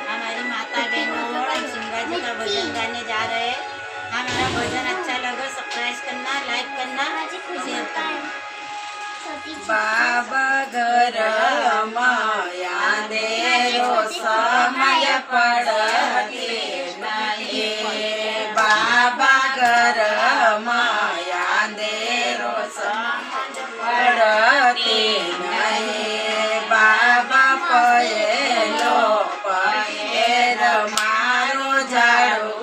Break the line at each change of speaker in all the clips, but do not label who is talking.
हमारी माता बहनों सिंगा जी का भजन गाने जा रहे हैं। हमारा भजन अच्छा लगा सब्सक्राइब करना, लाइक करना, शेयर करना।
बाबा घर माया देरो समय पड़ते नहीं। बाबा घर माया देरो समय पड़ते नहीं। बाबा पहेलो पहेर मारो झाड़ू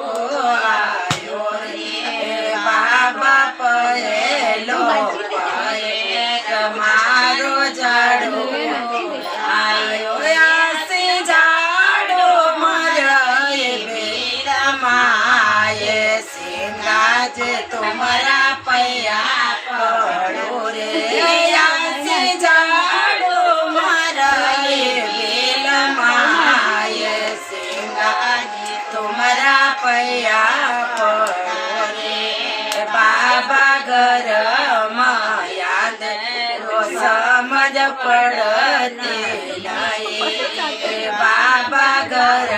आयो रे। बाबा पहेलो मारो झाड़ू आयो। आसे झाड़ू मरे बेरा माये सिंगाज तुम्हारा पैया पड़ो रे। आसे झाड़ू मरे बेरा माये सिंगाज तुम्हारा पैया पड़ो रे। बाबा घर माया समझ पड़ते नहीं। बाबा घर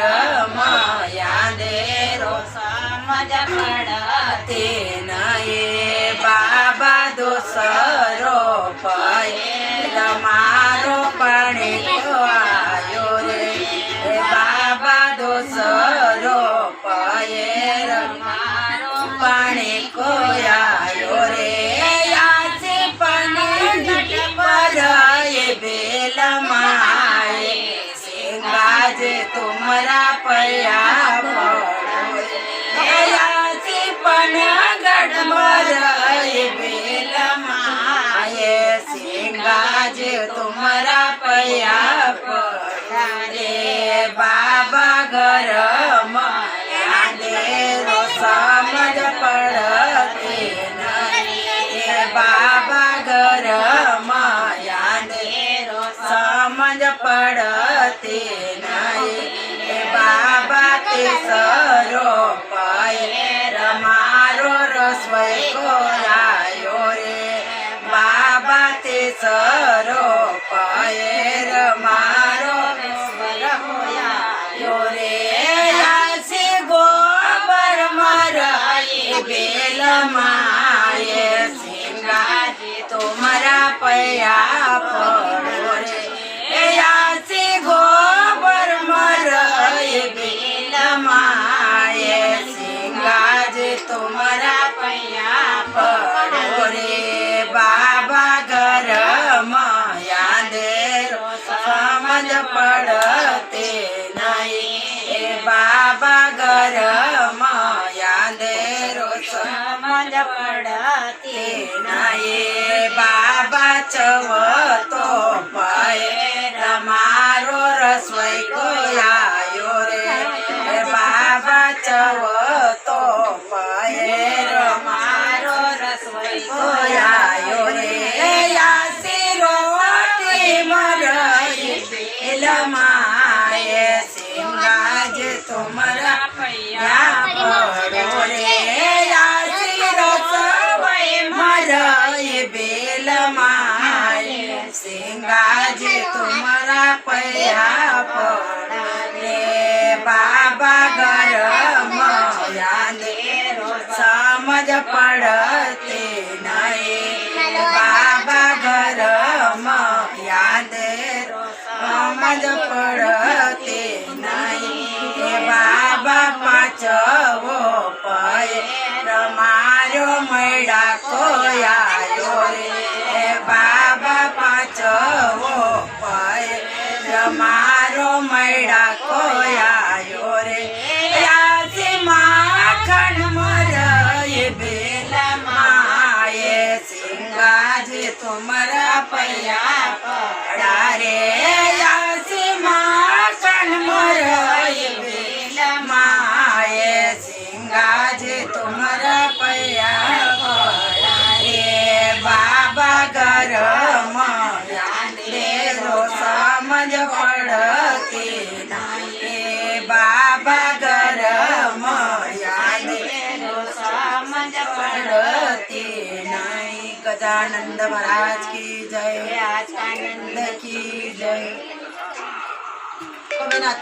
माया देरो समझ पड़ते नहीं। बाबा दोसरो पैर मारो पानी को आयो रे। बाबा दोसरो पैर मारो पानी को आयो रे। बेल माए सिंगाज तुम्हारा पैया पड़ो रे। पनगढ़ मरे बेल माए सिंगाज तुम्हारा पैया पड़ो रे। बाबा घर माया देरो समझ पड़ते नहीं। बाबा घर माया देरो समझ पड़ते नहीं। बाबा तेसरो पैर मारो रसोई को आयो रे। बाबा तेसरो पैर मारो रसोई को आयो रे। आसे गोबर मराए बेल माये सिंगाजी तुम्हारा पैया पड़ो रे। आसे गोबर मराए बेल माये सिंगाजी तुम्हारा पैया पड़ो रे। बाबा घर माया देरो समझ पड़ते नहीं। बाबा घर माया देरो समझ पड़ते नहीं। बाबा चवतो पैर मारो रसोई को आयो रे। बाबा चवतो पैर मारो रसोई को आयो रे। आसे रोटी मरई बेल माये सिंगाज तुम्हारा पैया पड़ो रे। आसे रसोई मरई बेल माये सिंगाज तुम्हारा पैया पड़ो रे। बाबा घर माया देरो समझ पड़ते नहीं। बाबा घर माया देरो समझ पड़ते नहीं। बाबा पाँचवो पैर मारो मैडा को आयो रे। बाबा पाँचवो पैर मारो मैडा को आयो रे। आसे माखन मरई बेल माये सिंगाज तुम्हारा पैया पड़ा रे। आसे माखन मरई बेल माये सिंगाज तुम्हारा पैया पड़ा रे। बाबा घर माया देरो समझ पड़ते नहीं। बाबा घर माया देरो समझ पड़ते नहीं। गजानंद महाराज की जय। आज आनंद की जय। साईनाथ